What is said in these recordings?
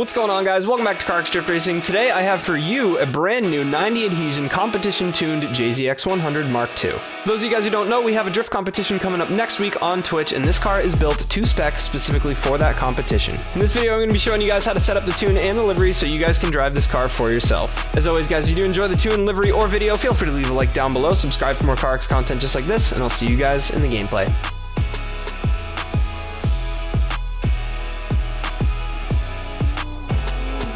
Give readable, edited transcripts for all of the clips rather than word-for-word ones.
What's going on, guys? Welcome back to Carx Drift Racing. Today I have for you a brand new 90 adhesion competition tuned JZX 100 Mark II. For those of you guys who don't know, we have a drift competition coming up next week on Twitch, and this car is built to spec specifically for that competition. In this video, I'm going to be showing you guys how to set up the tune and the livery so you guys can drive this car for yourself. As always, guys, if you do enjoy the tune, livery, or video, feel free to leave a like down below, subscribe for more Carx content just like this, and I'll see you guys in the gameplay.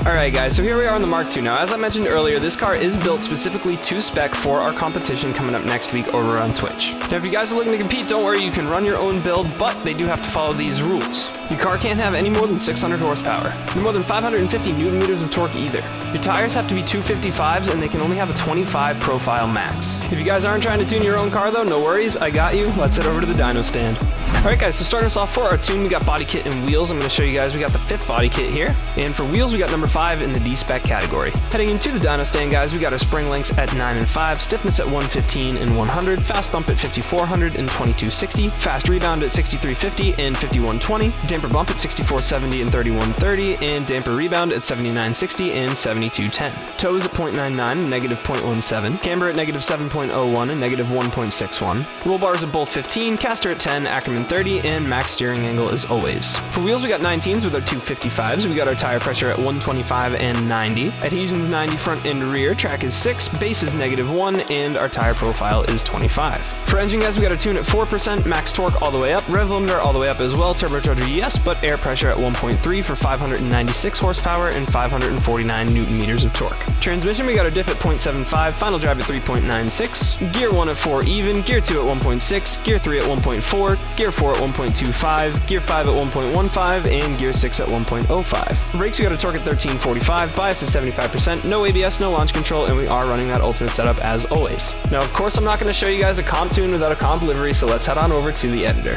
Alright guys, so here we are on the Mark II. Now, as I mentioned earlier, this car is built specifically to spec for our competition coming up next week over on Twitch. Now, if you guys are looking to compete, don't worry, you can run your own build, but they do have to follow these rules. Your car can't have any more than 600 horsepower, no more than 550 newton meters of torque either. Your tires have to be 255s, and they can only have a 25 profile max. If you guys aren't trying to tune your own car though, no worries, I got you. Let's head over to the dyno stand. Alright guys, so starting us off for our tune, we got body kit and wheels. I'm going to show you guys, we got the 5th body kit here, and for wheels we got number 5 in the D-spec category. Heading into the dyno stand, guys, we got our spring lengths at 9 and 5, stiffness at 115 and 100, fast bump at 5400 and 2260, fast rebound at 6350 and 5120, damper bump at 6470 and 3130, and damper rebound at 7960 and 7210. Toes at 0.99 and negative 0.17, camber at negative 7.01 and negative 1.61, roll bars at both 15, caster at 10, Ackerman 30, and max steering angle as always. For wheels, we got 19s with our 255s. We got our tire pressure at 125 and 90. Adhesions 90 front and rear. Track is 6, base is negative 1, and our tire profile is 25. For engine, guys, we got a tune at 4%, max torque all the way up, rev limiter all the way up as well, turbocharger yes, but air pressure at 1.3 for 596 horsepower and 549 newton meters of torque. Transmission, we got our diff at 0.75, final drive at 3.96, gear 1 at 4 even, gear 2 at 1.6, gear 3 at 1.4, gear 4 at 1.25, gear 5 at 1.15, and gear 6 at 1.05. For brakes, we got a torque at 1345, bias at 75%, no ABS, no launch control, and we are running that ultimate setup as always. Now, of course, I'm not going to show you guys a comp tune without a comp livery, so let's head on over to the editor.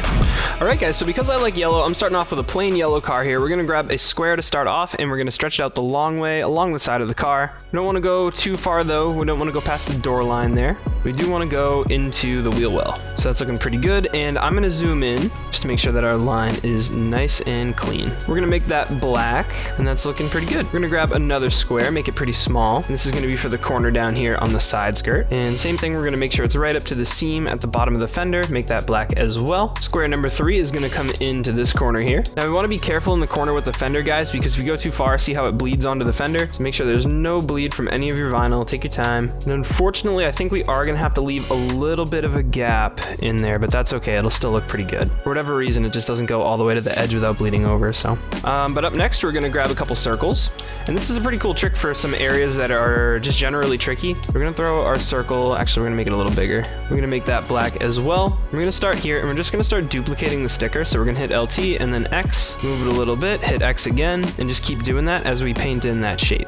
Alright guys, so because I like yellow, I'm starting off with a plain yellow car here. We're going to grab a square to start off, and we're going to stretch it out the long way along the side of the car. We don't want to go too far though, we don't want to go past the door line there. We do want to go into the wheel well. So that's looking pretty good, and I'm going to zoom in just to make sure that our line is nice and clean. We're going to make that black, and that's looking pretty good. We're going to grab another square, make it pretty small, and this is going to be for the corner down here on the side skirt. And same thing, we're going to make sure it's right up to the seam at the bottom of the fender, make that black as well. Square number 3 is going to come into this corner here. Now we want to be careful in the corner with the fender, guys, because if you go too far, see how it bleeds onto the fender? So make sure there's no bleed from any of your vinyl. Take your time. And unfortunately, I think we are going to have to leave a little bit of a gap in there, but that's okay. It'll still look pretty good. For whatever reason, it just doesn't go all the way to the edge without bleeding over. So, but up next, we're going to grab a couple circles, and this is a pretty cool trick for some areas that are just generally tricky. We're going to throw our circle. Actually, we're going to make it a little bigger. We're going to make that black as well. We're going to start here, and we're just going to start duplicating the sticker. So we're going to hit LT and then X, move it a little bit, hit X again, and just keep doing that as we paint in that shape.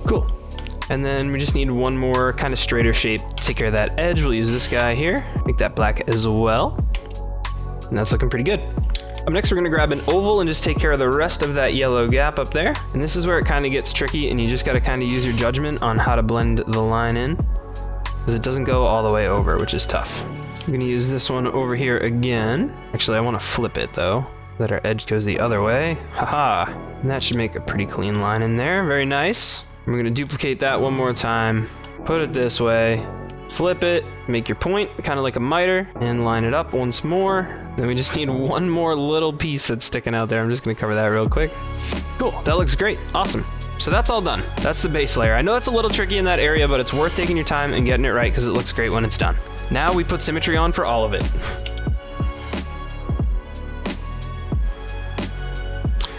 Cool. And then we just need one more kind of straighter shape to take care of that edge. We'll use this guy here, make that black as well. And that's looking pretty good. Up next, we're going to grab an oval and just take care of the rest of that yellow gap up there. And this is where it kind of gets tricky, and you just got to kind of use your judgment on how to blend the line in, because it doesn't go all the way over, which is tough. I'm going to use this one over here again. Actually, I want to flip it though, so that our edge goes the other way. Haha. And that should make a pretty clean line in there. Very nice. We're going to duplicate that one more time, put it this way, flip it, make your point kind of like a miter, and line it up once more. Then we just need one more little piece that's sticking out there. I'm just going to cover that real quick. Cool, that looks great. Awesome. So that's all done. That's the base layer. I know it's a little tricky in that area, but it's worth taking your time and getting it right because it looks great when it's done. Now we put symmetry on for all of it.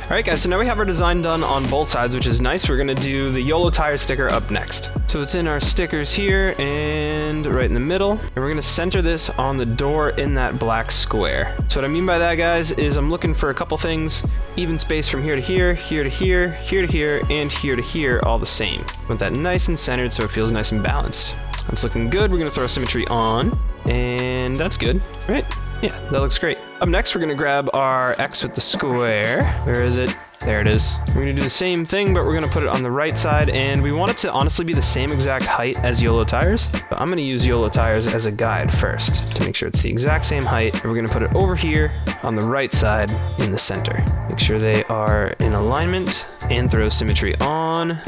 Alright guys, so now we have our design done on both sides, which is nice. We're going to do the YOLO tire sticker up next. So it's in our stickers here and right in the middle. And we're going to center this on the door in that black square. So what I mean by that, guys, is I'm looking for a couple things. Even space from here to here, here to here, here to here, and here to here, all the same. Want that nice and centered so it feels nice and balanced. That's looking good. We're going to throw symmetry on, and that's good, right? Yeah, that looks great. Up next, we're gonna grab our X with the square. Where is it? There it is. We're gonna do the same thing, but we're gonna put it on the right side, and we want it to honestly be the same exact height as YOLO tires. But I'm gonna use YOLO tires as a guide first to make sure it's the exact same height. And we're gonna put it over here on the right side in the center. Make sure they are in alignment and throw symmetry on.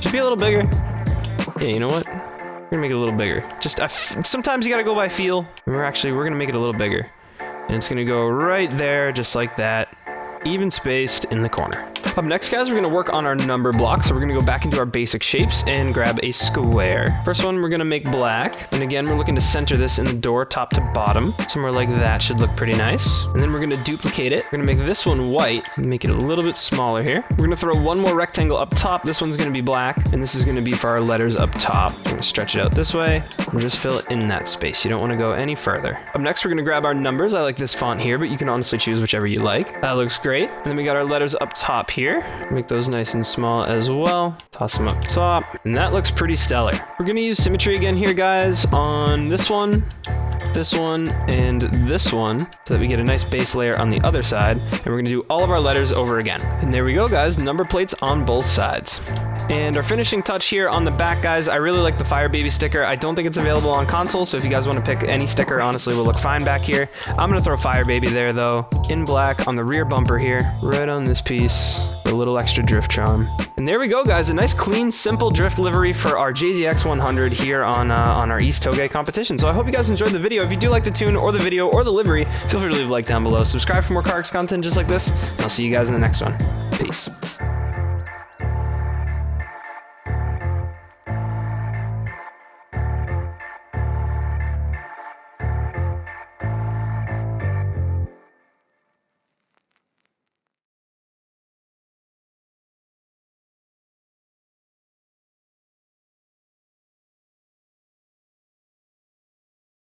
Should be a little bigger. Yeah, you know what? We're gonna make it a little bigger. Just sometimes you gotta go by feel. And we're gonna make it a little bigger. And it's gonna go right there, just like that. Even spaced in the corner. Up next, guys, we're gonna work on our number block. So we're gonna go back into our basic shapes and grab a square. First one, we're gonna make black. And again, we're looking to center this in the door, top to bottom. Somewhere like that should look pretty nice. And then we're gonna duplicate it. We're gonna make this one white and make it a little bit smaller here. We're gonna throw one more rectangle up top. This one's gonna be black, and this is gonna be for our letters up top. We're gonna stretch it out this way and just fill it in that space. You don't wanna go any further. Up next, we're gonna grab our numbers. I like this font here, but you can honestly choose whichever you like. That looks great. And then we got our letters up top here. Make those nice and small as well. Toss them up top. And that looks pretty stellar. We're gonna use symmetry again here, guys, on this one, and this one, so that we get a nice base layer on the other side. And we're gonna do all of our letters over again. And there we go, guys, number plates on both sides. And our finishing touch here on the back, guys, I really like the Fire Baby sticker. I don't think it's available on console, so if you guys want to pick any sticker, honestly, will look fine back here. I'm going to throw Fire Baby there, though, in black on the rear bumper here, right on this piece, for a little extra drift charm. And there we go, guys, a nice, clean, simple drift livery for our JZX 100 here on our East Toge competition. So I hope you guys enjoyed the video. If you do like the tune or the video or the livery, feel free to leave a like down below. Subscribe for more carx content just like this, and I'll see you guys in the next one. Peace.